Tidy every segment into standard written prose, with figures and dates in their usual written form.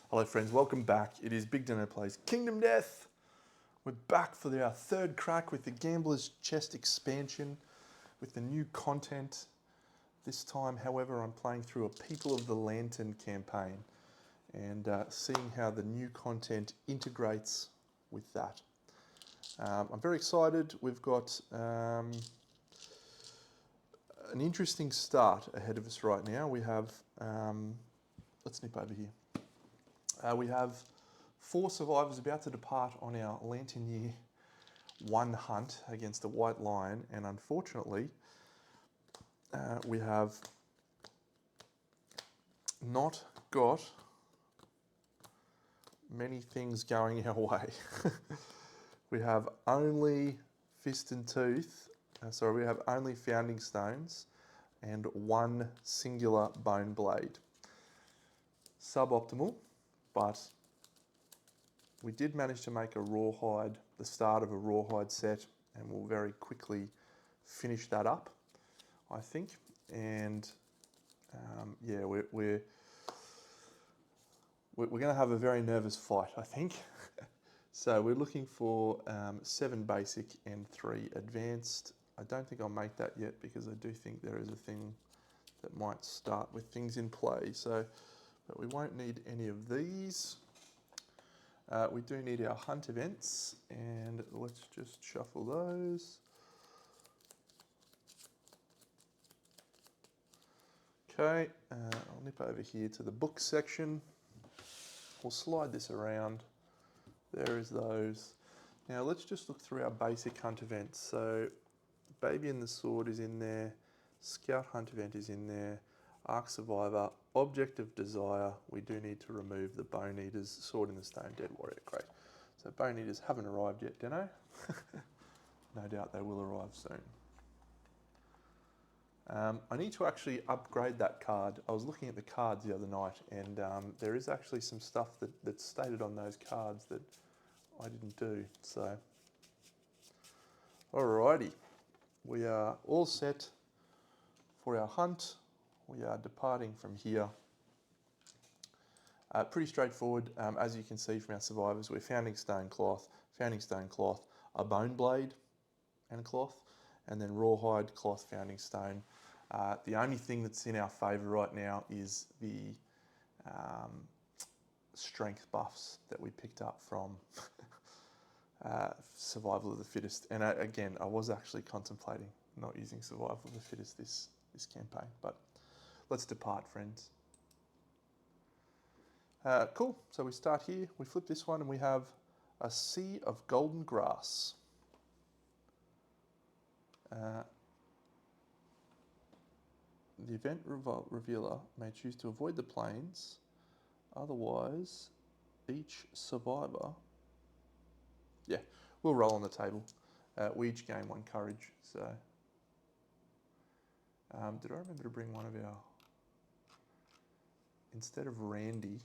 Hello friends, welcome back. It is Big Dino Plays Kingdom Death. We're back for our third crack with the Gambler's Chest expansion with the new content. This time, however, I'm playing through a People of the Lantern campaign and seeing how the new content integrates with that. I'm very excited. We've got an interesting start ahead of us right now. We have, let's nip over here. We have 4 survivors about to depart on our Lantern Year 1 hunt against a white lion, and unfortunately we have not got many things going our way. We have only Fist and Tooth, we have only Founding Stones and 1 singular Bone Blade. Suboptimal, but we did manage to make a rawhide, the start of a rawhide set, and we'll very quickly finish that up, I think. And yeah, we're going to have a very nervous fight, I think. So we're looking for 7 basic and 3 advanced. I don't think I'll make that yet because I do think there is a thing that might start with things in play. So, but we won't need any of these. We do need our hunt events, and let's just shuffle those. Okay, I'll nip over here to the book section. We'll slide this around. There is those. Now let's just look through our basic hunt events. So Baby and the Sword is in there, Scout Hunt event is in there, Ark Survivor, Object of Desire. We do need to remove the Bone Eaters, Sword in the Stone, Dead Warrior. Great. So Bone Eaters haven't arrived yet, Deno. No doubt they will arrive soon. I need to actually upgrade that card. I was looking at the cards the other night, and there is actually some stuff that's stated on those cards that I didn't do. So, alrighty. We are all set for our hunt. We are departing from here. Pretty straightforward. As you can see from our survivors, we're Founding Stone Cloth, a Bone Blade and cloth, and then Rawhide, Cloth, Founding Stone. The only thing that's in our favour right now is the strength buffs that we picked up from Survival of the Fittest. And again, I was actually contemplating not using Survival of the Fittest this campaign, but let's depart, friends. Cool, so we start here, we flip this one, and we have a Sea of Golden Grass. The event revealer may choose to avoid the plains, otherwise each survivor... Yeah, we'll roll on the table. We each gain 1 courage, so... did I remember to bring one of our... Instead of Randy,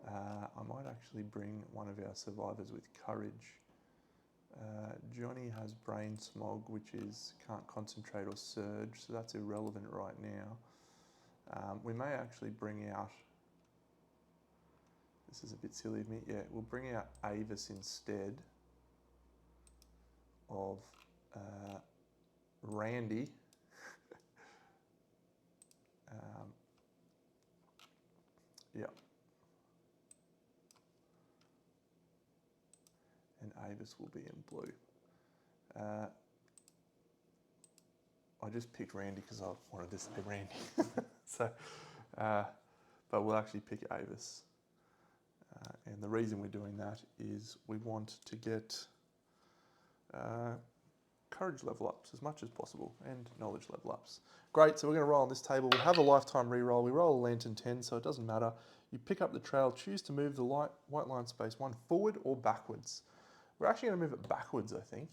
I might actually bring one of our survivors with courage. Johnny has brain smog, which is can't concentrate or surge, so that's irrelevant right now. We may actually bring out... This is a bit silly of me. Yeah, we'll bring out Avis instead of Randy. Yeah. And Avis will be in blue. I just picked Randy because I wanted to say Randy. So, but we'll actually pick Avis. And the reason we're doing that is we want to get courage level ups as much as possible and knowledge level ups. Great, so we're going to roll on this table. We have a lifetime reroll. We roll a Lantern 10, so it doesn't matter. You pick up the trail, choose to move the white line space 1 forward or backwards. We're actually going to move it backwards, I think.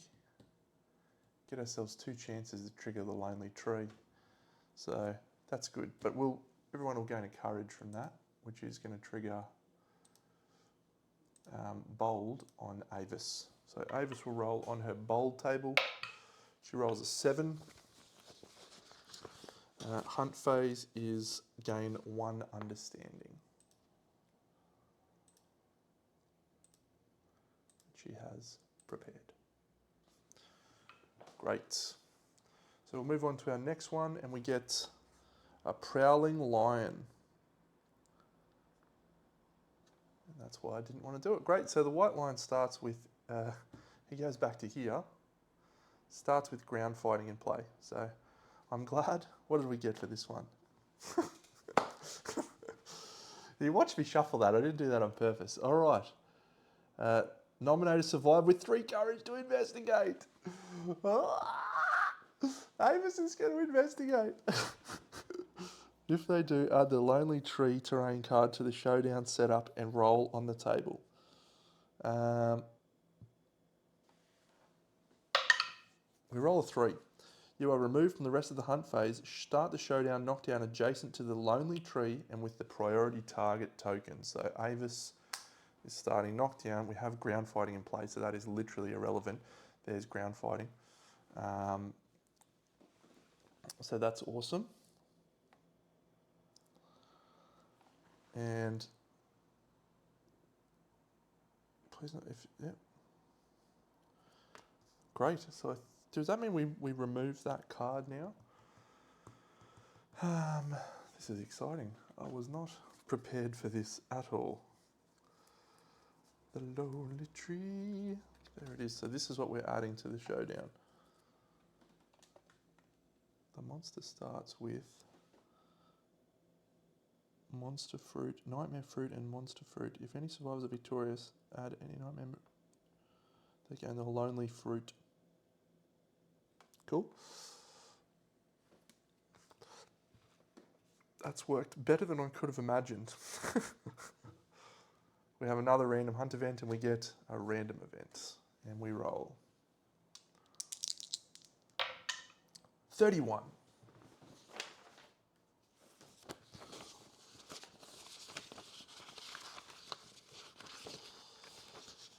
Get ourselves 2 chances to trigger the Lonely Tree. So that's good, but everyone will gain a courage from that, which is going to trigger bold on Avis. So Avis will roll on her bold table. She rolls a 7. Hunt phase is gain 1 understanding. she has prepared. Great. So we'll move on to our next one, and we get a prowling lion. And that's why I didn't want to do it. Great. So the white lion starts with, he goes back to here, starts with ground fighting in play. So I'm glad. What did we get for this one? You watched me shuffle that. I didn't do that on purpose. All right. Nominated survive with 3 courage to investigate. Avis is going to investigate. If they do, add the Lonely Tree terrain card to the showdown setup and roll on the table. We roll a 3. You are removed from the rest of the hunt phase. Start the showdown knockdown adjacent to the Lonely Tree and with the priority target token. So Avis is starting knockdown. We have ground fighting in place, so that is literally irrelevant. There's ground fighting. So that's awesome. And please not if yeah. Great. So does that mean we remove that card now? This is exciting. I was not prepared for this at all. The Lonely Tree. There it is. So this is what we're adding to the showdown. The monster starts with Monster Fruit, Nightmare Fruit, and Monster Fruit. If any survivors are victorious, add any Nightmare. They gain the Lonely Fruit. Cool. That's worked better than I could have imagined. We have another random hunt event, and we get a random event. And we roll 31.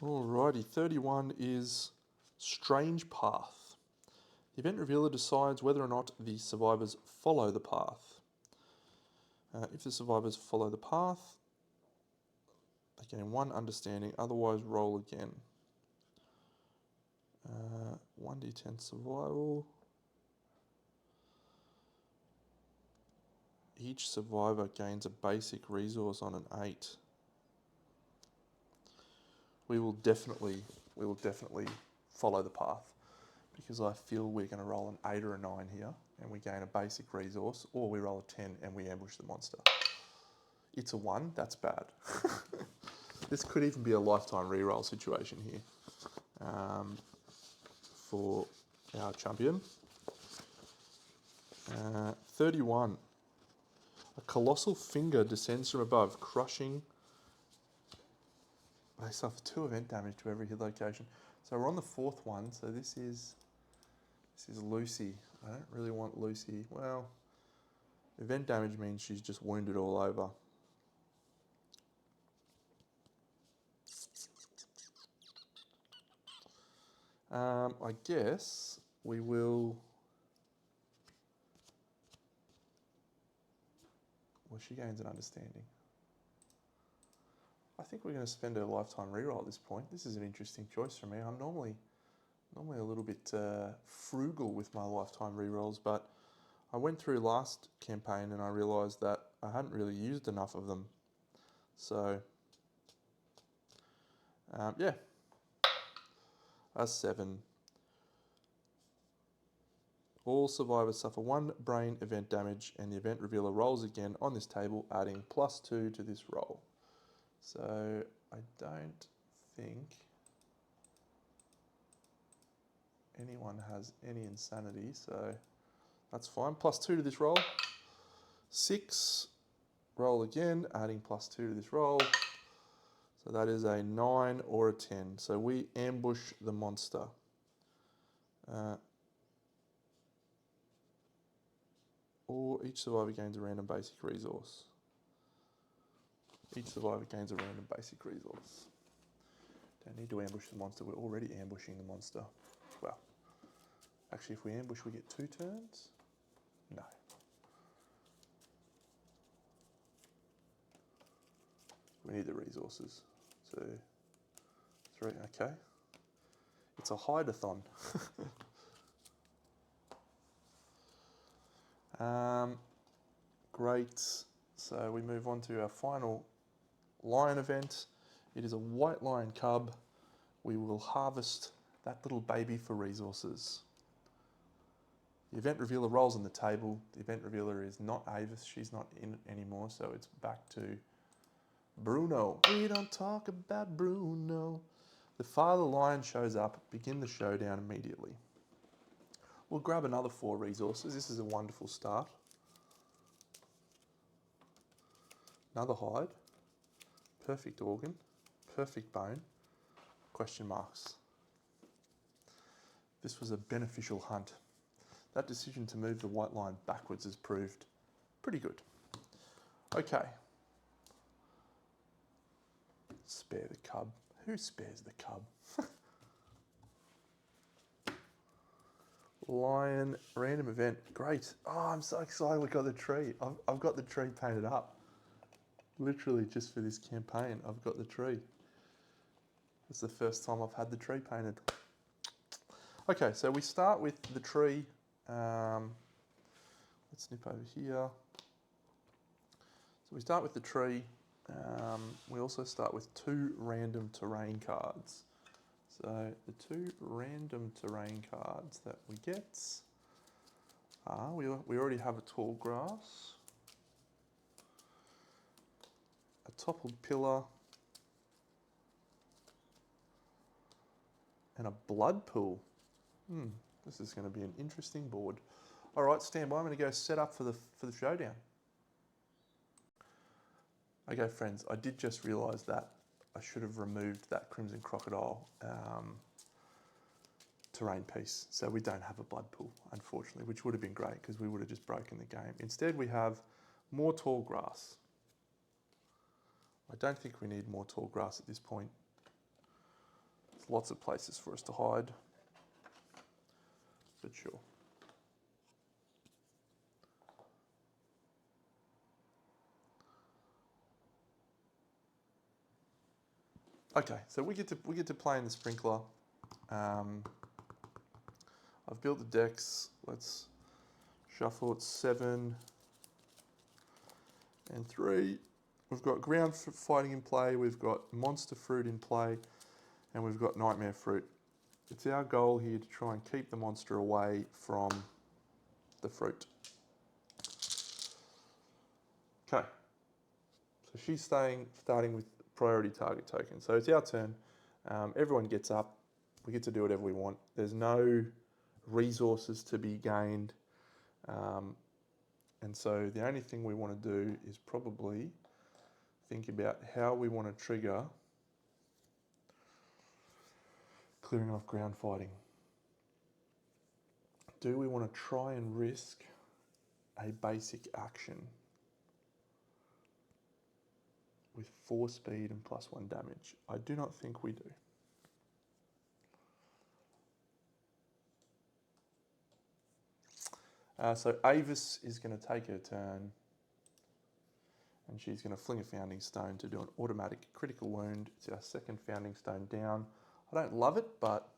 Alrighty, 31 is Strange Path. The event revealer decides whether or not the survivors follow the path. If the survivors follow the path, they gain 1 understanding, otherwise roll again. 1d10 survival. Each survivor gains a basic resource on an 8. We will definitely follow the path, because I feel we're going to roll an 8 or a 9 here, and we gain a basic resource, or we roll a 10 and we ambush the monster. It's a 1, that's bad. This could even be a lifetime reroll situation here for our champion. 31. A colossal finger descends from above, crushing. They suffer 2 event damage to every hit location. So we're on the 4th one. So this is Lucy. I don't really want Lucy. Well, event damage means she's just wounded all over. I guess we will. Well, she gains an understanding. I think we're going to spend a lifetime reroll at this point. This is an interesting choice for me. I'm normally a little bit frugal with my lifetime rerolls, but I went through last campaign and I realised that I hadn't really used enough of them. So, yeah, a 7. All survivors suffer 1 brain event damage, and the event revealer rolls again on this table, adding +2 to this roll. So I don't think anyone has any insanity, so that's fine. +2 to this roll. 6. Roll again, adding +2 to this roll. So that is a 9 or a 10. So we ambush the monster. Or each survivor gains a random basic resource. Each survivor gains a random basic resource. Don't need to ambush the monster. We're already ambushing the monster. Well, actually, if we ambush, we get 2 turns? No. We need the resources. 2, 3, okay. It's a hide-a-thon. Great. So we move on to our final lion event. It is a white lion cub. We will harvest that little baby for resources. The event revealer rolls on the table. The event revealer is not Avis. She's not in it anymore, so it's back to Bruno. We don't talk about Bruno. The father lion shows up. Begin the showdown immediately. We'll grab another 4 resources. This is a wonderful start. Another hide. Perfect organ. Perfect bone. Question marks. This was a beneficial hunt. That decision to move the white lion backwards has proved pretty good. Okay. Spare the cub. Who spares the cub? Lion, random event. Great. Oh, I'm so excited we got the tree. I've got the tree painted up. Literally just for this campaign, I've got the tree. It's the first time I've had the tree painted. Okay, so we start with the tree. Let's snip over here. So we start with the tree. We also start with 2 random terrain cards. So the 2 random terrain cards that we get are, we already have a tall grass, a toppled pillar, and a blood pool. This is going to be an interesting board. All right, stand by. I'm going to go set up for the showdown. Okay, friends, I did just realise that I should have removed that Crimson Crocodile terrain piece. So we don't have a blood pool, unfortunately, which would have been great because we would have just broken the game. Instead, we have more tall grass. I don't think we need more tall grass at this point. There's lots of places for us to hide, but sure. Okay, so we get to play in the sprinkler. I've built the decks. Let's shuffle it 7 and 3. We've got ground fighting in play. We've got monster fruit in play, and we've got nightmare fruit. It's our goal here to try and keep the monster away from the fruit. Okay. So she's starting with priority target token. So it's our turn. Everyone gets up. We get to do whatever we want. There's no resources to be gained. And so the only thing we want to do is probably think about how we want to trigger clearing off ground fighting. Do we want to try and risk a basic action with 4 speed and +1 damage? I do not think we do. So Avis is going to take her turn, and she's going to fling a founding stone to do an automatic critical wound. It's our 2nd founding stone down. I don't love it, but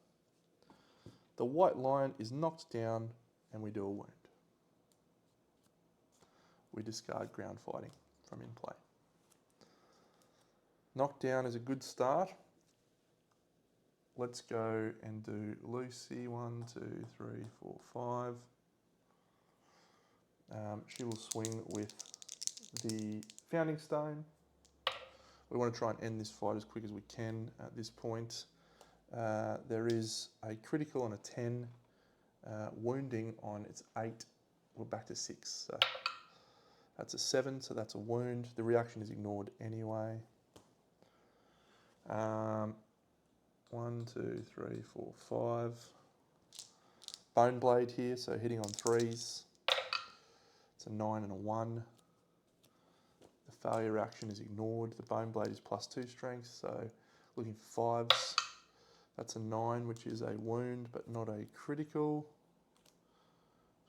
the white lion is knocked down and we do a wound. We discard ground fighting from in play. Knockdown is a good start. Let's go and do Lucy. 1, 2, 3, 4, 5. She will swing with the founding stone. We want to try and end this fight as quick as we can at this point. There is a critical on a 10, wounding on its 8. We're back to 6. So that's a 7, so that's a wound. The reaction is ignored anyway. 1, 2, 3, 4, 5. Bone blade here, so hitting on 3s. It's a 9 and a 1. The failure action is ignored. The bone blade is +2 strength, so looking for 5s. That's a 9, which is a wound, but not a critical.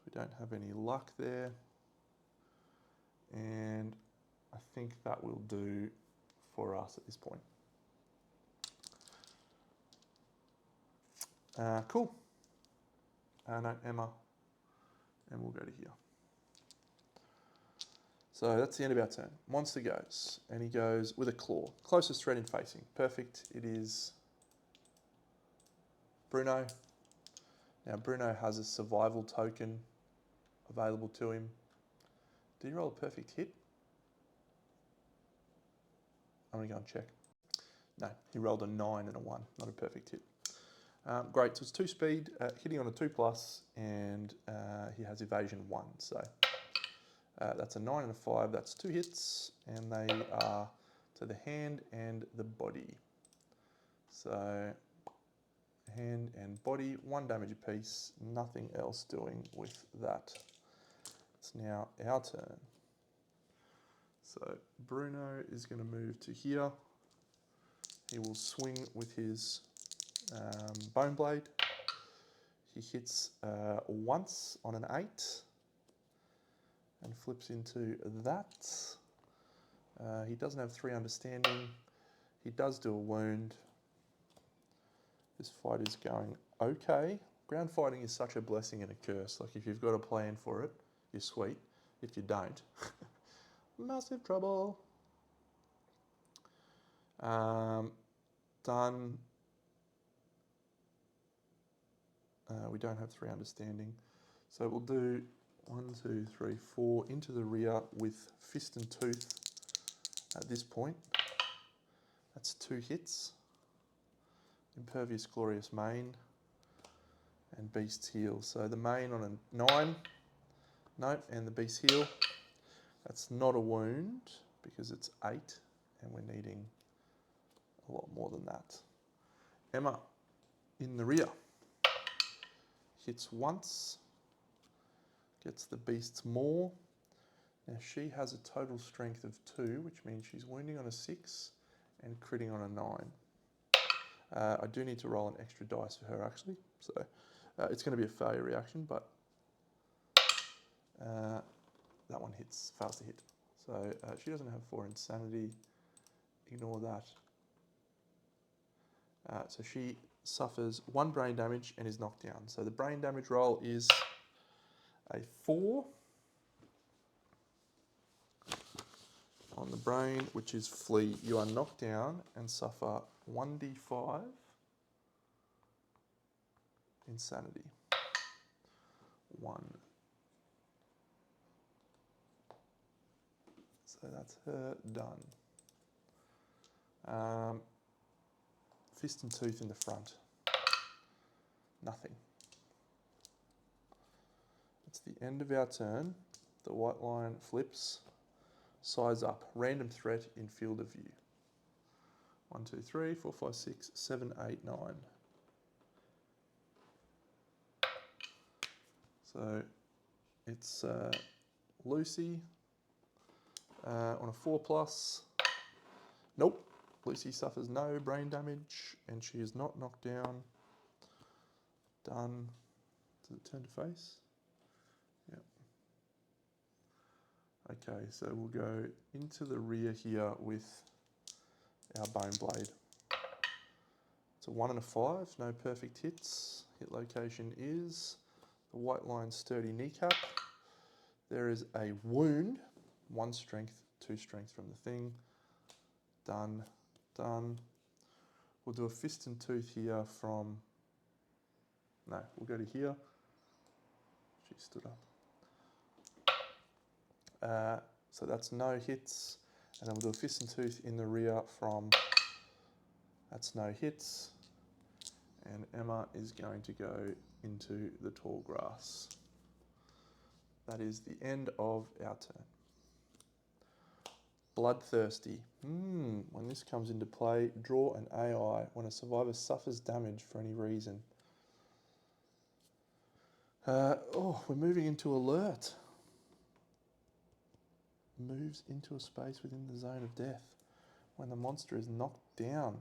We don't have any luck there. And I think that will do for us at this point. Cool. No, Emma. And we'll go to here. So that's the end of our turn. Monster goes, and he goes with a claw. Closest threat in facing. Perfect. It is Bruno. Now Bruno has a survival token available to him. Did he roll a perfect hit? I'm going to go and check. No, he rolled a 9 and a 1, not a perfect hit. Great, so it's 2 speed, hitting on a 2+, and he has evasion 1. So that's a 9 and a 5, that's 2 hits, and they are to the hand and the body. So hand and body, 1 damage apiece, nothing else doing with that. It's now our turn. So Bruno is going to move to here. He will swing with his bone blade. He hits once on an 8 and flips into that. He doesn't have 3 understanding. He does do a wound. This fight is going okay. Ground fighting is such a blessing and a curse. Like if you've got a plan for it, you're sweet. If you don't, massive trouble. Done. We don't have 3 understanding. So we'll do 1, 2, 3, 4 into the rear with fist and tooth at this point. That's 2 hits. Impervious Glorious Mane and Beast's Heel. So the Mane on a 9. Nope, and the Beast's Heel. That's not a wound because it's 8 and we're needing a lot more than that. Emma in the rear. Hits once. Gets the Beast's Maw. Now she has a total strength of 2, which means she's wounding on a 6 and critting on a 9. I do need to roll an extra dice for her actually, so it's going to be a failure reaction, but that one hits, fails to hit. So she doesn't have 4 insanity, ignore that. So she suffers 1 brain damage and is knocked down. So the brain damage roll is a 4 on the brain, which is flee. You are knocked down and suffer 1d5 insanity. 1. So that's her done. Fist and tooth in the front. Nothing. It's the end of our turn. The white line flips. Size up. Random threat in field of view. 1, 2, 3, 4, 5, 6, 7, 8, 9. So it's Lucy on a 4+. Nope. Lucy suffers no brain damage and she is not knocked down. Done. Does it turn to face? Yep. Okay, so we'll go into the rear here with our bone blade. It's a 1 and a 5, no perfect hits. Hit location is the white line sturdy kneecap. There is a wound, 1 strength, 2 strength from the thing. Done, done. We'll do a fist and tooth here from, no, we'll go to here. She stood up. So that's no hits. And then we'll do a fist and tooth in the rear from, that's no hits. And Emma is going to go into the tall grass. That is the end of our turn. Bloodthirsty. When this comes into play, draw an AI when a survivor suffers damage for any reason. We're moving into alert. Moves into a space within the zone of death when the monster is knocked down.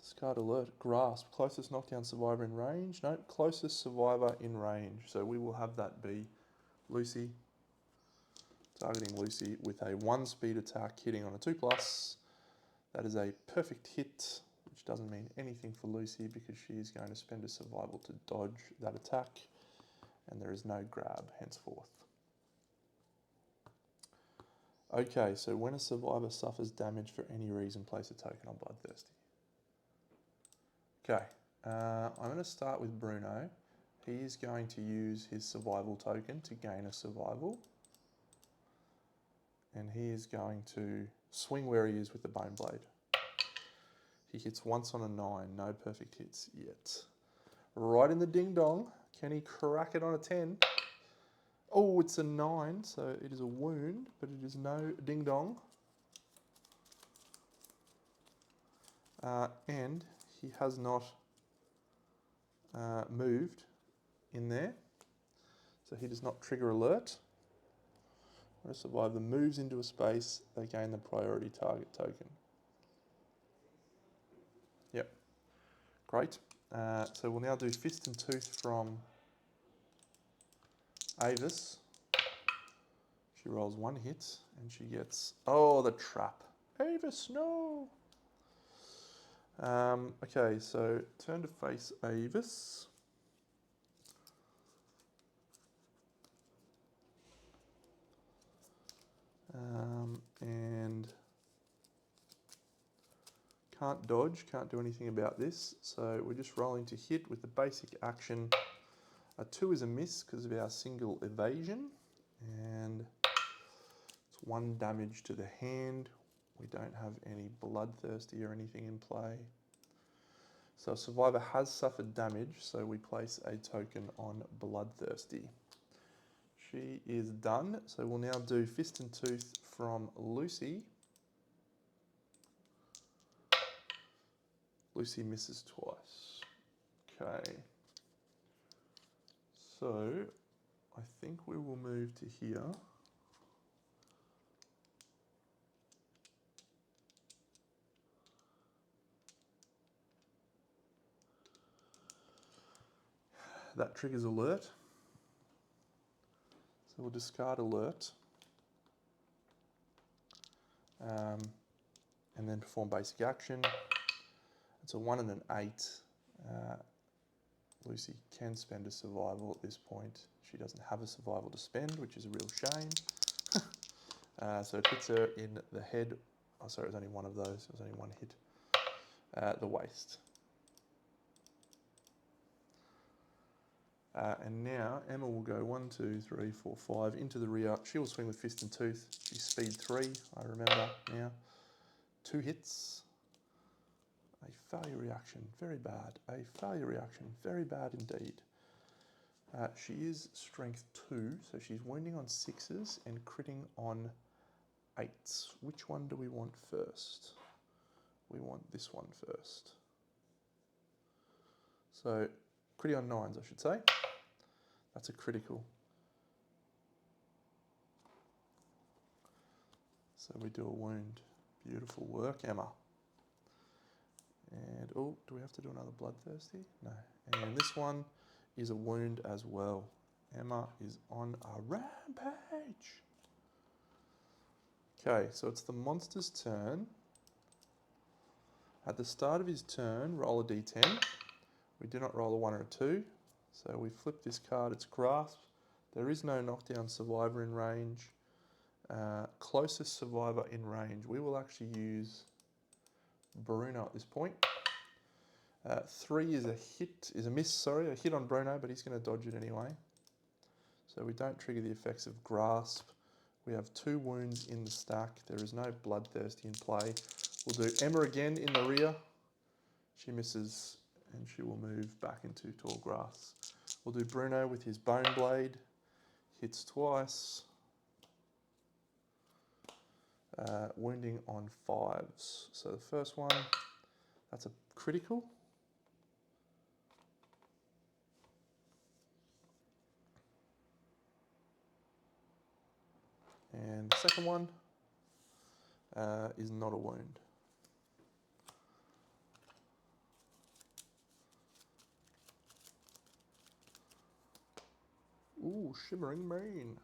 Discard alert. Grasp. Closest knockdown survivor in range. No, closest survivor in range. So we will have that be Lucy. Targeting Lucy with a 1 speed attack hitting on a 2+. That is a perfect hit, which doesn't mean anything for Lucy because she is going to spend a survival to dodge that attack, and there is no grab henceforth. Okay, so when a survivor suffers damage for any reason, place a token on Bloodthirsty. Okay, I'm going to start with Bruno. He is going to use his survival token to gain a survival. And he is going to swing where he is with the Bone Blade. He hits once on a 9, no perfect hits yet. Right in the ding dong, can he crack it on a 10? Oh, it's a 9, so it is a wound, but it is no ding dong. And he has not moved in there, so he does not trigger alert. When a survivor moves into a space, they gain the priority target token. Yep, great. So we'll now do Fist and Tooth from Avis. She rolls 1 hit and she gets, oh, the trap. Avis, no. Okay, so turn to face Avis. And can't dodge, can't do anything about this. So we're just rolling to hit with the basic action. A 2 is a miss because of our single evasion. And it's 1 damage to the hand. We don't have any Bloodthirsty or anything in play. So a survivor has suffered damage, so we place a token on Bloodthirsty. She is done, so we'll now do Fist and Tooth from Lucy. Lucy misses twice. Okay. So I think we will move to here. That triggers alert. So we'll discard alert. And then perform basic action. It's a 1 and an 8. Lucy can spend a survival at this point. She doesn't have a survival to spend, which is a real shame. So it hits her in the head. Oh, sorry, it was only 1 of those. It was only 1 hit. The waist. And now Emma will go 1, 2, 3, 4, 5 into the rear. She will swing with Fist and Tooth. She's speed 3, I remember now. 2 hits. A failure reaction, very bad. A failure reaction, very bad indeed. She is strength 2, so she's wounding on 6s and critting on 8s. Which one do we want first? We want this one first. So, critting on 9s, I should say. That's a critical. So we do a wound. Beautiful work, Emma. And, oh, do we have to do another Bloodthirsty? No. And this one is a wound as well. Emma is on a rampage. Okay, so it's the monster's turn. At the start of his turn, roll a d10. We do not roll a 1 or a 2. So we flip this card, it's Grasp. There is no knockdown survivor in range. Closest survivor in range. We will actually use Bruno at this point. 3 is a miss, a hit on Bruno, but he's going to dodge it anyway. So we don't trigger the effects of Grasp. We have 2 wounds in the stack. There is no Bloodthirsty in play. We'll do Emma again in the rear. She misses and she will move back into tall grass. We'll do Bruno with his Bone Blade. Hits twice. Wounding on 5s. So the first one, that's a critical. And the second one is not a wound. Ooh, Shimmering Mane.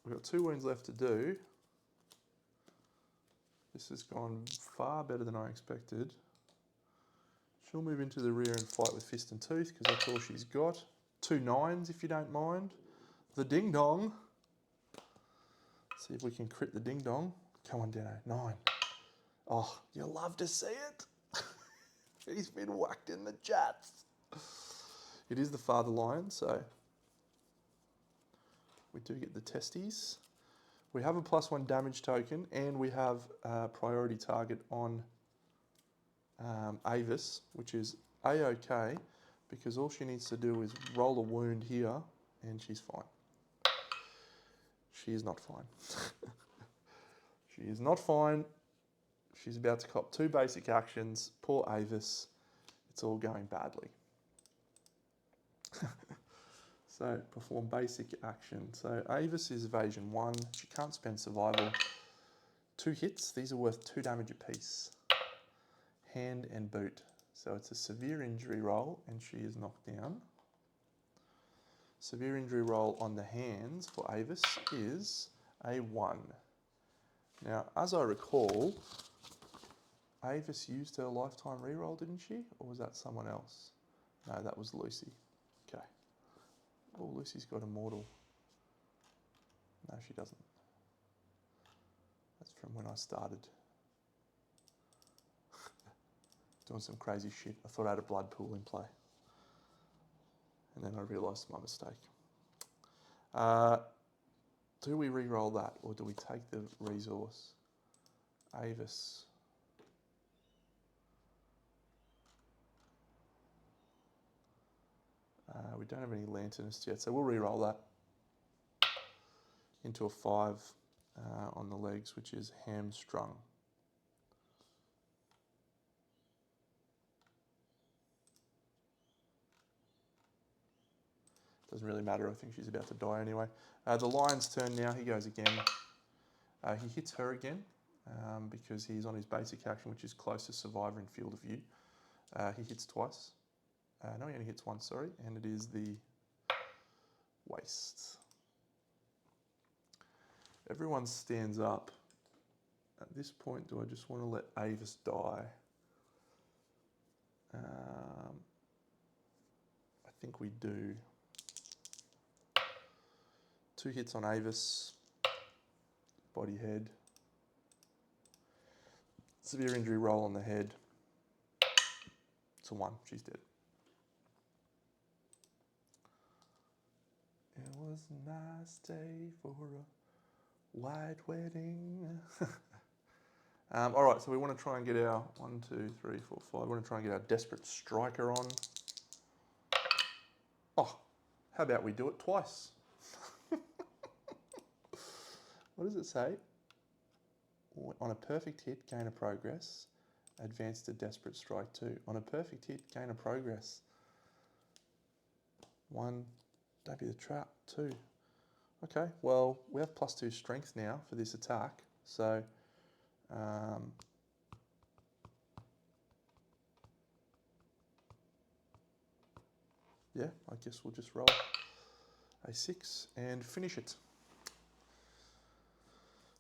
We've got 2 wounds left to do. This has gone far better than I expected. She'll move into the rear and fight with fist and tooth because that's all she's got. 2 9s if you don't mind. The ding dong. See if we can crit the ding dong. Come on, Dano. 9. Oh, you'll love to see it. He's been whacked in the chats. It is the father lion, so we do get the testes. We have a +1 damage token, and we have a priority target on Avis, which is A-OK, because all she needs to do is roll a wound here, and she's fine. She is not fine. She is not fine. She's about to cop 2 basic actions. Poor Avis. It's all going badly. So, perform basic action. So, Avis is evasion 1. She can't spend survival. 2 hits. These are worth 2 damage apiece. Hand and boot. So, it's a severe injury roll, and she is knocked down. Severe injury roll on the hands for Avis is a 1. Now, as I recall, Avis used her lifetime reroll, didn't she? Or was that someone else? No, that was Lucy. Okay. Oh, Lucy's got immortal. No, she doesn't. That's from when I started doing some crazy shit. I thought I had a blood pool in play. And then I realised my mistake. Do we re-roll that, or do we take the resource? Avis. We don't have any lanternists yet, so we'll re-roll that into a 5 on the legs, which is hamstrung. Doesn't really matter, I think she's about to die anyway. The lion's turn now, he goes again. He hits her again because he's on his basic action, which is closest survivor in field of view. He hits twice. No, he only hits once, sorry, and it is the waist. Everyone stands up. At this point, do I just want to let Avis die? I think we do. 2 hits on Avis. Body head. Severe injury roll on the head. It's a 1. She's dead. It was a nice day for a white wedding. All right, so we want to try and get our 1, 2, 3, 4, 5. We want to try and get our desperate striker on. Oh, how about we do it twice? What does it say? On a perfect hit, gain a progress. Advance to desperate strike 2. On a perfect hit, gain a progress. 1, don't be the trap. 2. Okay, well, we have +2 strength now for this attack. So, yeah, I guess we'll just roll a 6 and finish it.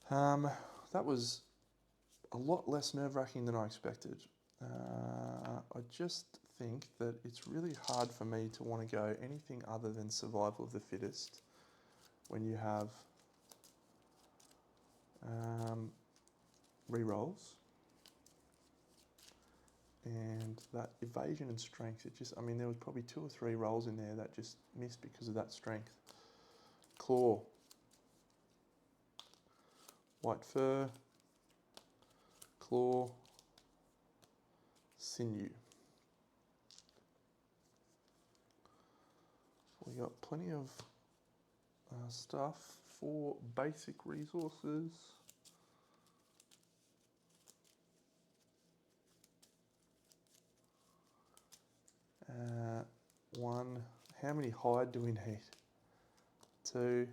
That was a lot less nerve-wracking than I expected. I just think that it's really hard for me to want to go anything other than survival of the fittest when you have re-rolls. And that evasion and strength, it just, I mean, there was probably 2 or 3 rolls in there that just missed because of that strength. Claw. White fur. Claw. Sinew. We got plenty of stuff for basic resources. One, how many hide do we need? 2,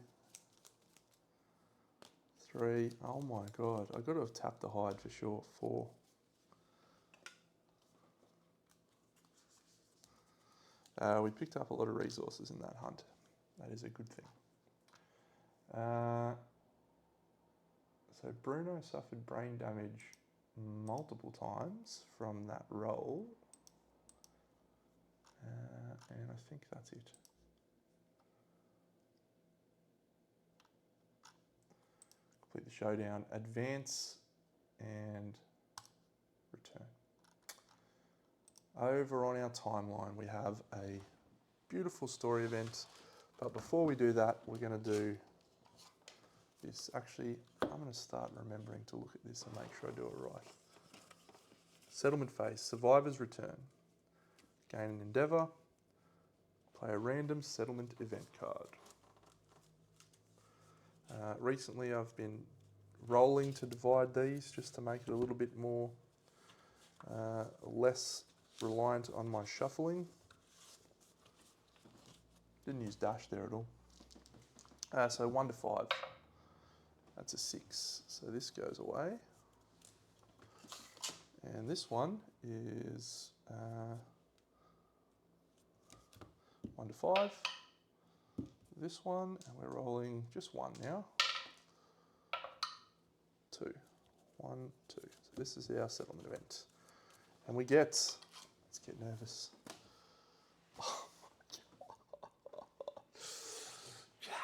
3, oh my god, I've got to have tapped the hide for sure. 4. We picked up a lot of resources in that hunt. That is a good thing. So Bruno suffered brain damage multiple times from that roll. And I think that's it. Complete the showdown, advance, and return. Over on our timeline, we have a beautiful story event. But before we do that, we're going to do this. Actually, I'm going to start remembering to look at this and make sure I do it right. Settlement phase, survivors return. Gain an endeavour. Play a random settlement event card. Recently, I've been rolling to divide these just to make it a little bit more less reliant on my shuffling. Didn't use dash there at all. So 1 to 5. That's a 6. So this goes away. And this one is 1 to 5. This one, and we're rolling just 1 now. 2. 1, 2. So this is our settlement event. And we get, let's get nervous. Oh my God. Yes!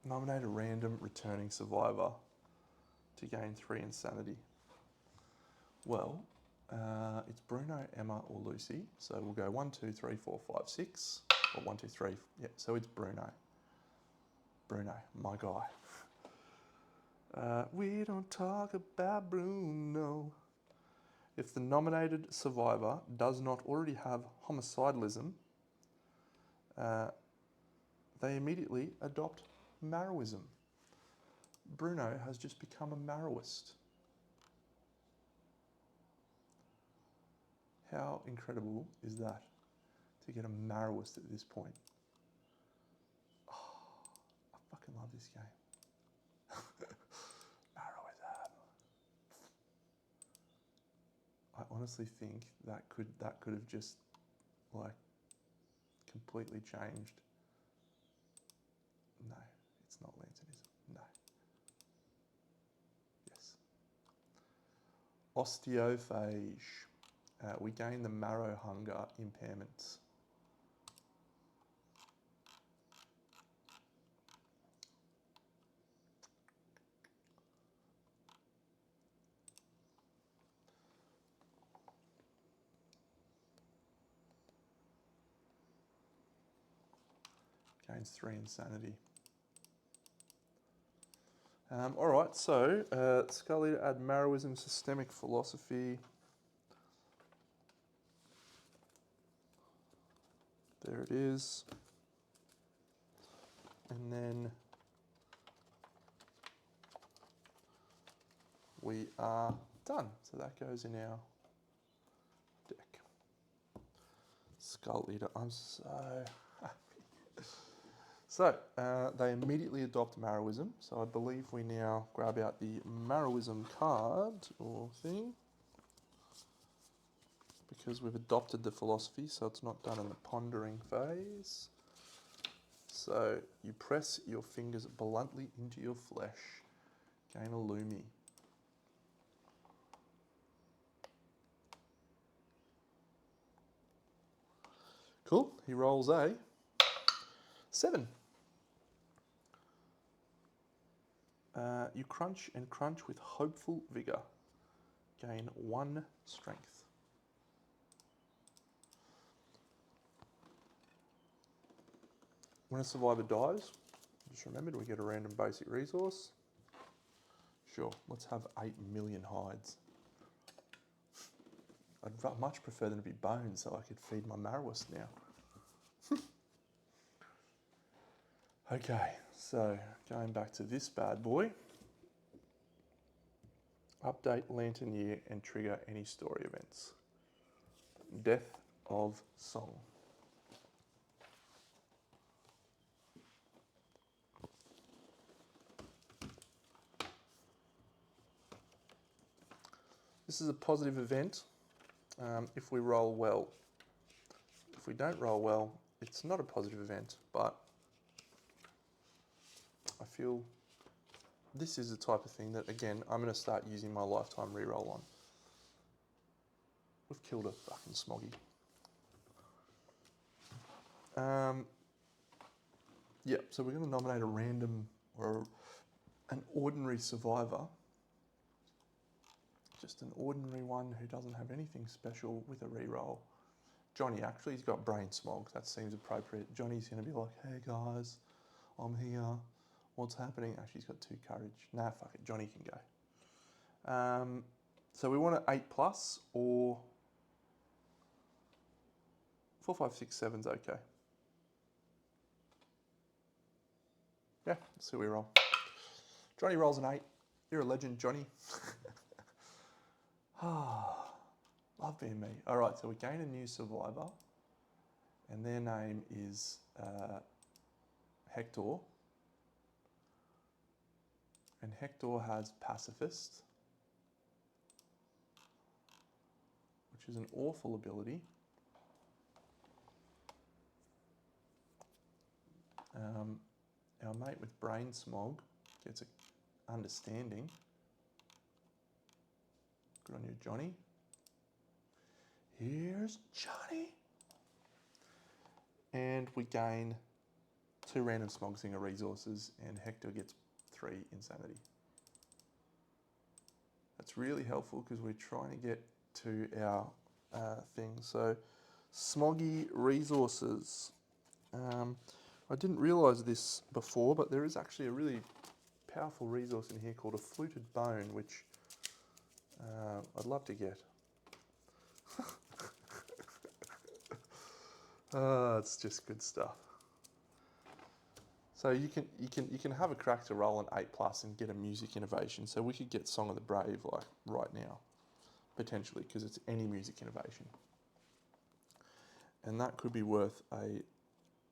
Nominate a random returning survivor to gain 3 insanity. Well, it's Bruno, Emma, or Lucy. So we'll go 1, 2, 3, 4, 5, 6. Or 1, 2, 3. Yeah, so it's Bruno. Bruno, my guy. We don't talk about Bruno. If the nominated survivor does not already have homicidalism, they immediately adopt Marrowism. Bruno has just become a Marrowist. How incredible is that, to get a Marrowist at this point? Oh, I fucking love this game. Marrowism. I honestly think that could have just like completely changed. No, it's not Lanternism. No. Yes. Osteophage. We gain the marrow hunger impairments. Gains 3 insanity. All right, so Scully to add Marrowism, systemic philosophy. There it is. And then we are done. So that goes in our deck. Skull Eater, I'm so happy. So they immediately adopt Marrowism. So I believe we now grab out the Marrowism card or thing, because we've adopted the philosophy, so it's not done in the pondering phase. So you press your fingers bluntly into your flesh. Gain a Lumi. Cool. He rolls a 7. You crunch and crunch with hopeful vigor. Gain 1 strength. When a survivor dies, just remember, we get a random basic resource. Sure, let's have 8 million hides. I'd much prefer them to be bones so I could feed my Marrowist now. Okay, so going back to this bad boy. Update Lantern Year and trigger any story events. Death of Song. This is a positive event if we roll well. If we don't roll well, it's not a positive event, but I feel this is the type of thing that, again, I'm going to start using my lifetime reroll on. We've killed a fucking smoggy. Yep, so we're going to nominate a random or an ordinary survivor. Just an ordinary one who doesn't have anything special with a reroll. Johnny, actually, he's got brain smog. That seems appropriate. Johnny's going to be like, hey guys, I'm here. What's happening? Actually, he's got 2 courage. Nah, fuck it. Johnny can go. So we want an 8+ or 4, 5, 6, 7's okay. Yeah, let's see what we roll. Johnny rolls an 8. You're a legend, Johnny. Love being me. All right, so we gain a new survivor, and their name is Hector. And Hector has Pacifist, which is an awful ability. Our mate with brain smog gets an understanding. Good on you, Johnny. Here's Johnny. And we gain 2 random smog singer resources, and Hector gets 3 insanity. That's really helpful because we're trying to get to our thing. So, smoggy resources. I didn't realise this before, but there is actually a really powerful resource in here called a fluted bone, which I'd love to get. It's just good stuff. So you can have a crack to roll an 8+ and get a music innovation. So we could get Song of the Brave like right now, potentially, because it's any music innovation, and that could be worth a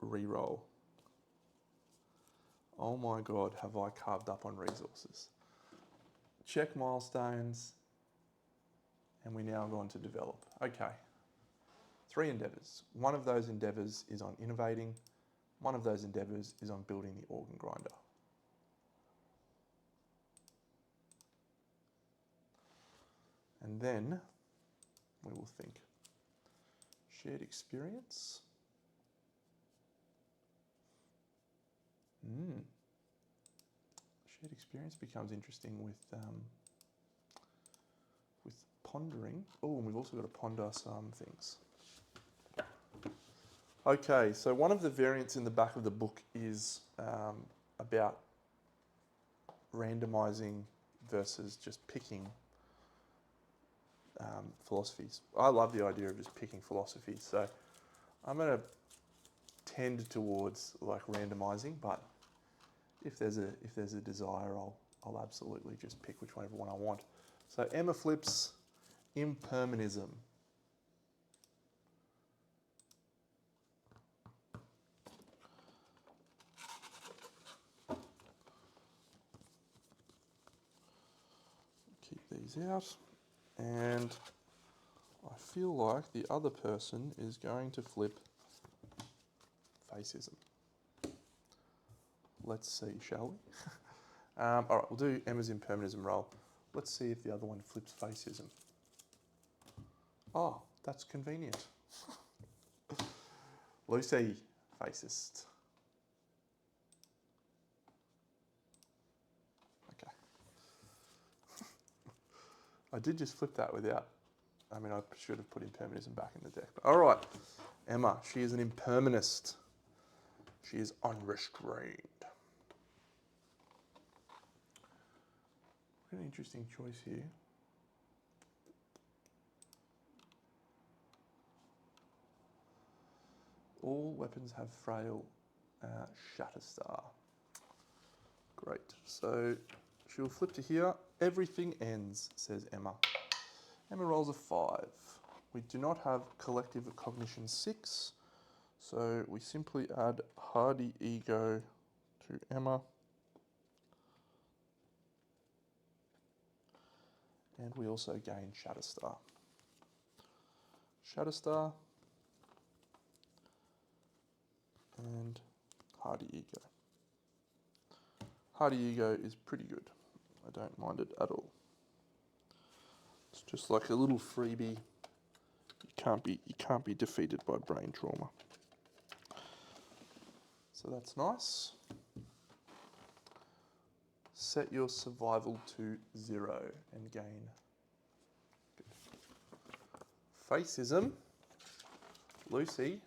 reroll. Oh my god, have I carved up on resources? Check milestones, and we now go on to develop. Okay, 3 endeavours. One of those endeavours is on innovating. One of those endeavours is on building the organ grinder. And then we will think. Shared experience. Shared experience becomes interesting with pondering. Oh, and we've also got to ponder some things. Okay, so one of the variants in the back of the book is about randomizing versus just picking philosophies. I love the idea of just picking philosophies, so I'm going to tend towards like randomizing, but if there's a desire, I'll absolutely just pick whichever one I want. So Emma flips impermanism. Keep these out, and I feel like the other person is going to flip fascism. Let's see, shall we? All right, we'll do Emma's impermanism roll. Let's see if the other one flips fascism. Oh, that's convenient. Lucy, fascist. Okay. I did just flip that without, I mean, I should have put impermanism back in the deck. But all right, Emma, she is an impermanist. She is unrestrained. What an interesting choice here. All weapons have frail Shatterstar. Great. So she'll flip to here. Everything ends, says Emma. Emma rolls a 5. We do not have collective cognition 6, so we simply add hardy ego to Emma. And we also gain Shatterstar. Shatterstar. Hardy Ego. Hardy Ego is pretty good. I don't mind it at all. It's just like a little freebie. You can't be defeated by brain trauma. So that's nice. Set your survival to 0 and gain. Good. Facism. Lucy.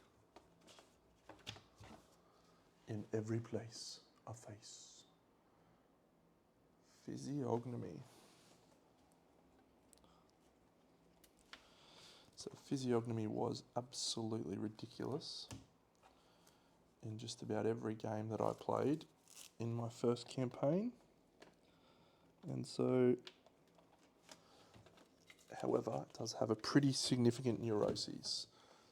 In every place, a face. Physiognomy. So physiognomy was absolutely ridiculous in just about every game that I played in my first campaign. And so, however, it does have a pretty significant neuroses.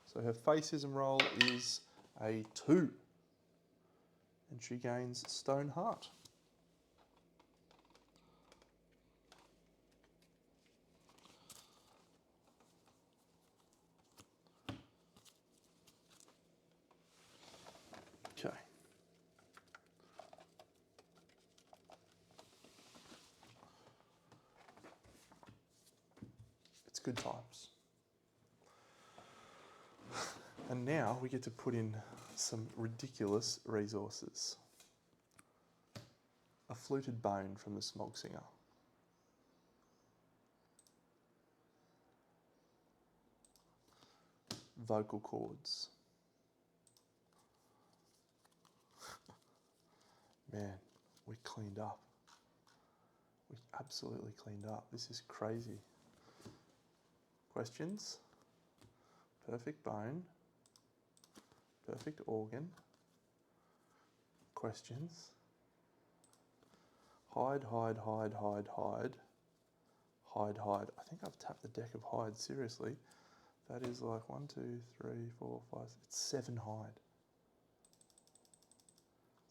So her facism roll is a 2. And she gains Stone Heart. Okay. It's good times. And now we get to put in some ridiculous resources. A fluted bone from the Smog Singer. Vocal cords. Man, we cleaned up. We absolutely cleaned up. This is crazy. Questions? Perfect bone. Perfect organ. Questions? Hide, hide, hide, hide, hide. Hide, hide. I think I've tapped the deck of hide, seriously. That is like 1, 2, 3, 4, 5, it's 7 hide.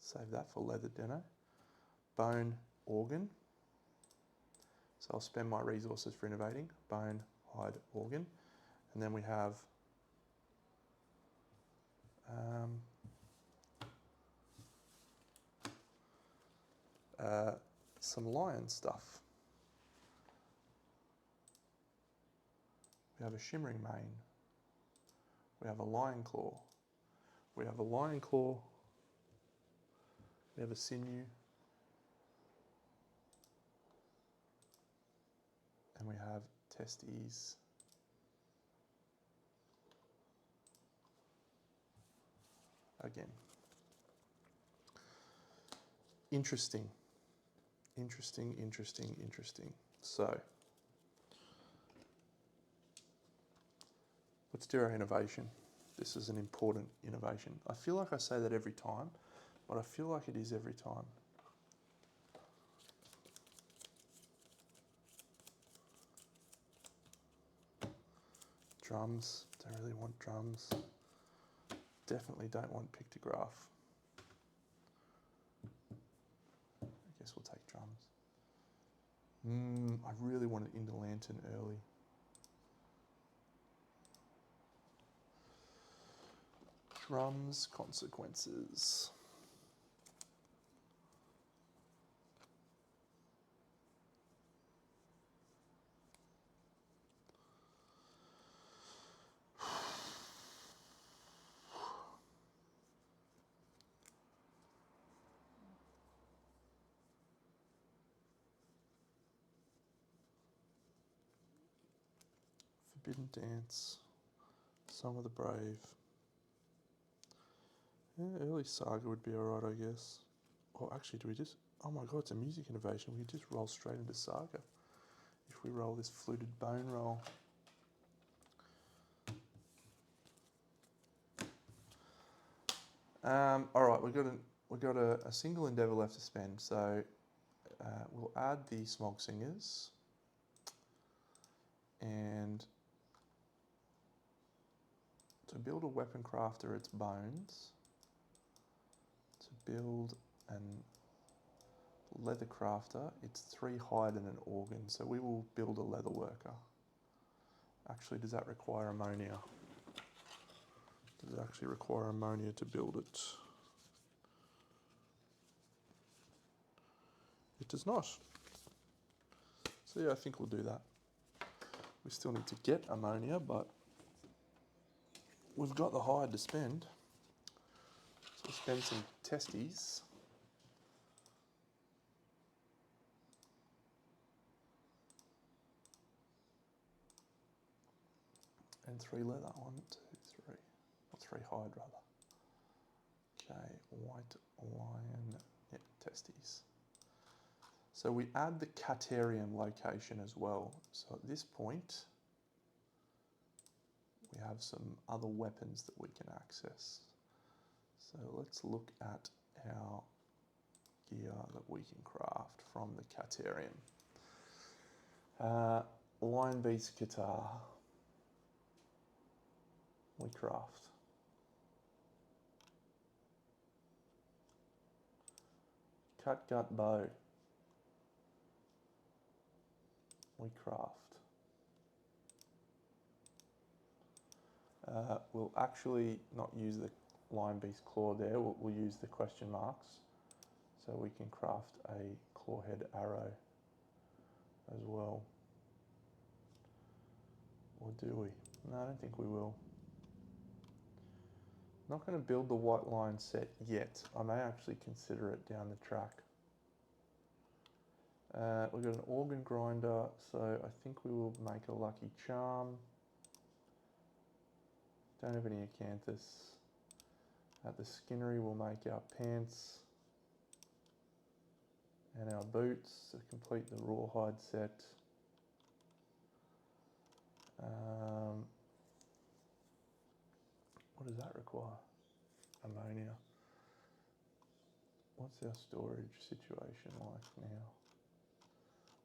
Save that for leather dinner. Bone, organ. So I'll spend my resources for innovating. Bone, hide, organ. And then we have some lion stuff. We have a shimmering mane. We have a lion claw. We have a lion claw. We have a sinew. And we have testes. Again. Interesting. Interesting, interesting, interesting. So, let's do our innovation. This is an important innovation. I feel like I say that every time, but I feel like it is every time. Drums, don't really want drums. Definitely don't want pictograph. I guess we'll take drums. I really wanted into lantern early. Drums, consequences. Forbidden Dance, Song of the Brave. Yeah, early Saga would be alright, I guess. Or actually, do we just... Oh my god, it's a music innovation. We could just roll straight into Saga. If we roll this fluted bone roll. Alright, we've got a single endeavour left to spend, so we'll add the Smog Singers. And to build a weapon crafter, it's bones. To build an leather crafter, it's 3 hide and an organ. So we will build a leather worker. Actually, does that require ammonia? Does it actually require ammonia to build it? does not. So yeah, I think we'll do that. We still need to get ammonia, but we've got the hide to spend. So we'll spend some testes. And 3 leather. 1, 2, 3. Or 3 hide rather. Okay, white lion. Yeah, testes. So we add the Caterium location as well. So at this point, we have some other weapons that we can access. So let's look at our gear that we can craft from the Caterium. Lion Beast Guitar. We craft. Catgut Bow. We craft. We'll actually not use the Lion Beast Claw there, we'll use the question marks. So we can craft a clawhead arrow as well. Or do we? No, I don't think we will. Not going to build the white lion set yet. I may actually consider it down the track. We've got an organ grinder, so I think we will make a lucky charm. Don't have any acanthus. At the skinnery we'll make our pants and our boots to complete the rawhide set. What does that require? Ammonia. What's our storage situation like now?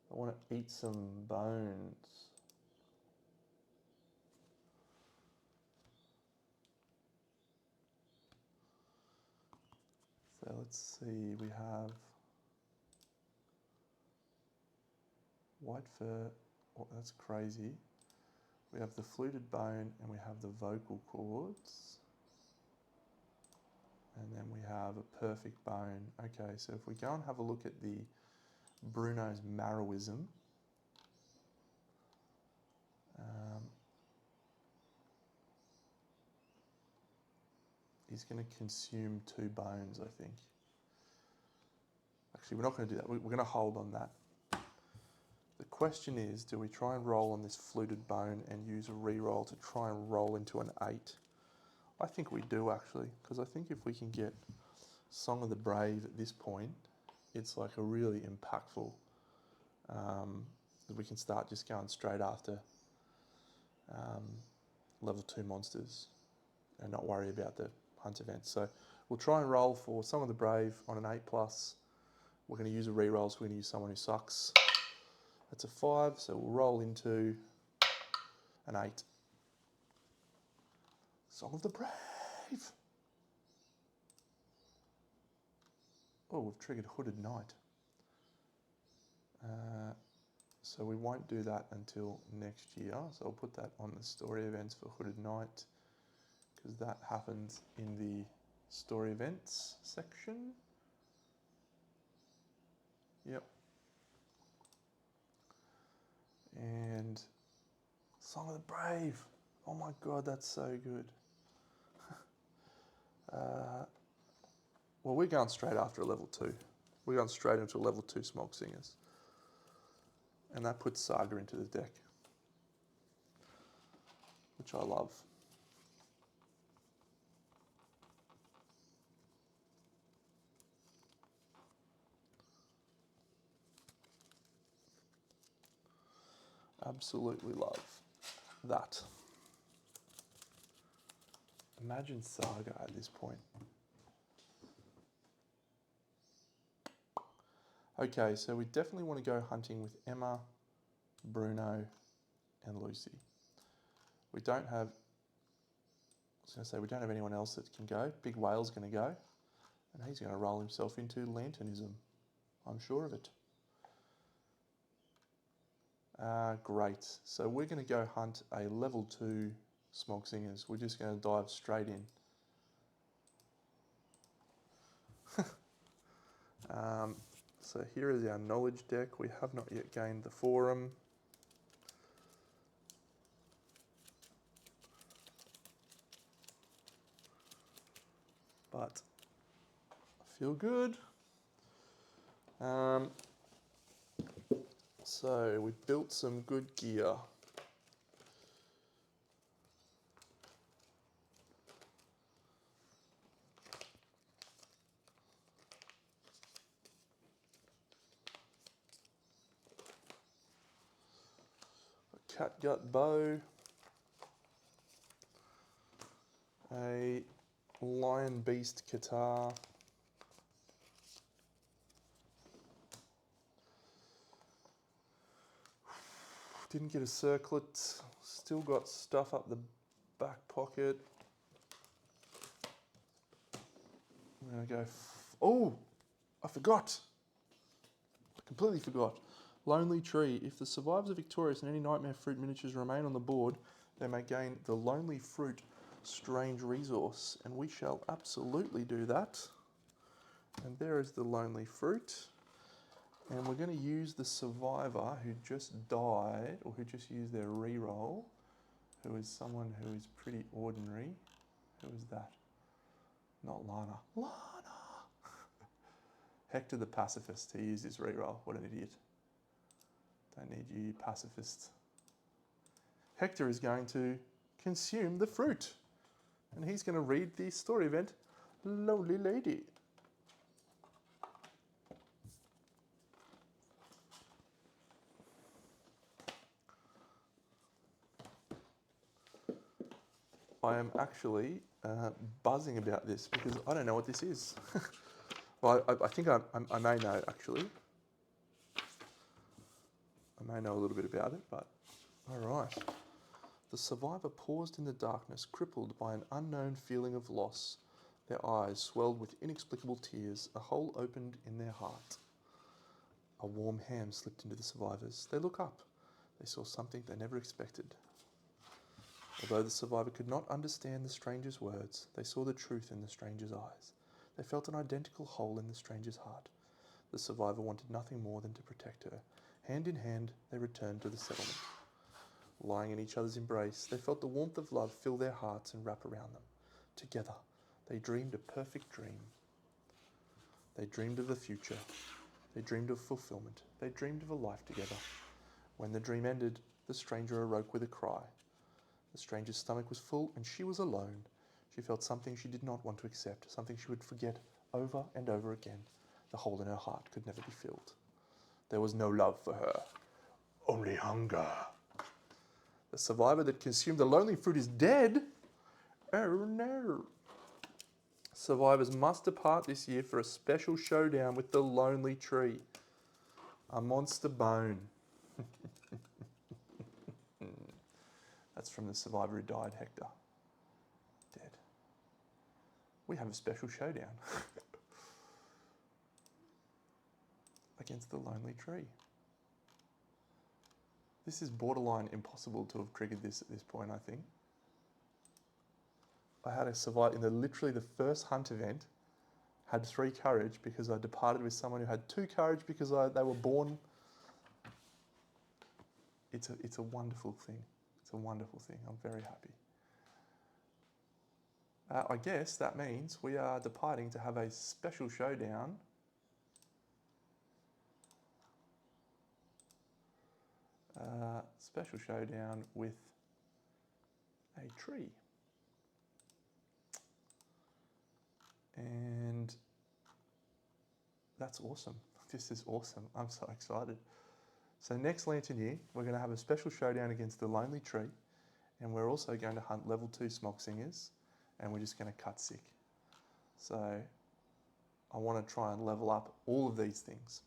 I want to eat some bones. So let's see, we have white fur. Oh, that's crazy. We have the fluted bone and we have the vocal cords. And then we have a perfect bone. Okay, so if we go and have a look at the Bruno's Marrowism, he's going to consume 2 bones, I think. Actually, we're not going to do that. We're going to hold on that. The question is, do we try and roll on this fluted bone and use a re-roll to try and roll into an 8? I think we do actually, because I think if we can get Song of the Brave at this point, it's like a really impactful, that we can start just going straight after level 2 monsters and not worry about the hunt events. So we'll try and roll for Song of the Brave on an 8+. We're going to use a re-roll, so we're going to use someone who sucks. That's a 5, so we'll roll into an 8. Song of the Brave. Oh, we've triggered Hooded Knight. So we won't do that until next year. So I'll put that on the story events for Hooded Knight, because that happens in the story events section. Yep. And Song of the Brave. Oh my God, that's so good. Well, we're going straight after a level 2. We're going straight into a level 2 Smog Singers. And that puts Saga into the deck, which I love. Absolutely love that. Imagine Saga at this point. Okay, so we definitely want to go hunting with Emma, Bruno, and Lucy. We don't have, we don't have anyone else that can go. Big Whale's going to go, and he's going to roll himself into Lanternism. I'm sure of it. Great. So we're going to go hunt a level 2 Smog Singers. We're just going to dive straight in. So here is our knowledge deck. We have not yet gained the forum. But I feel good. So we built some good gear. A catgut bow. A lion beast guitar. Didn't get a circlet. Still got stuff up the back pocket. I'm gonna go. Oh, I forgot. I completely forgot. Lonely Tree. If the survivors are victorious and any nightmare fruit miniatures remain on the board, they may gain the Lonely Fruit strange resource, and we shall absolutely do that. And there is the Lonely Fruit. And we're going to use the survivor who just died, or who just used their reroll, who is someone who is pretty ordinary. Who is that? Not Lana. Lana! Hector the pacifist. He used his reroll. What an idiot. Don't need you, pacifist. Hector is going to consume the fruit. And he's going to read the story event, Lonely Lady. I am actually buzzing about this because I don't know what this is. Well, I think I may know actually. I may know a little bit about it, but all right. The survivor paused in the darkness, crippled by an unknown feeling of loss. Their eyes swelled with inexplicable tears. A hole opened in their heart. A warm hand slipped into the survivors. They looked up. They saw something they never expected. Although the survivor could not understand the stranger's words, they saw the truth in the stranger's eyes. They felt an identical hole in the stranger's heart. The survivor wanted nothing more than to protect her. Hand in hand, they returned to the settlement. Lying in each other's embrace, they felt the warmth of love fill their hearts and wrap around them. Together, they dreamed a perfect dream. They dreamed of the future. They dreamed of fulfillment. They dreamed of a life together. When the dream ended, the stranger awoke with a cry. The stranger's stomach was full and she was alone. She felt something she did not want to accept, something she would forget over and over again. The hole in her heart could never be filled. There was no love for her, only hunger. The survivor that consumed the lonely fruit is dead? Oh no. Survivors must depart this year for a special showdown with the lonely tree. A monster bone. That's from the survivor who died, Hector. Dead. We have a special showdown against the lonely tree. This is borderline impossible to have triggered this at this point, I think. I had a survivor in literally the first hunt event, had 3 courage because I departed with someone who had 2 courage because they were born. It's a wonderful thing. It's a wonderful thing. I'm very happy. I guess that means we are departing to have a special showdown with a tree. And that's awesome. This is awesome. I'm so excited. So next Lantern Year, we're going to have a special showdown against the lonely tree, and we're also going to hunt level 2 Smog Singers, and we're just going to cut sick. So I want to try and level up all of these things.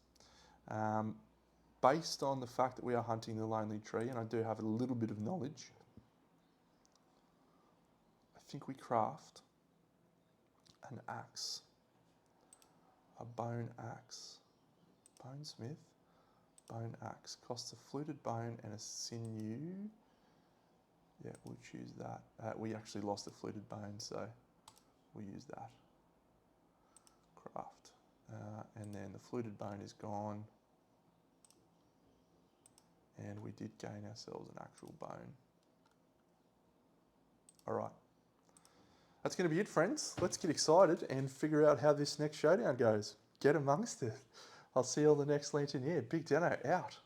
Based on the fact that we are hunting the lonely tree, and I do have a little bit of knowledge, I think we craft an axe, a bone axe, bonesmith, bone axe, costs a fluted bone and a sinew. Yeah, we'll choose that. We actually lost the fluted bone, so we'll use that. Craft. and then the fluted bone is gone. And we did gain ourselves an actual bone. All right. That's going to be it, friends. Let's get excited and figure out how this next showdown goes. Get amongst it. I'll see you on the next Lantern. Yeah, Big Dano out.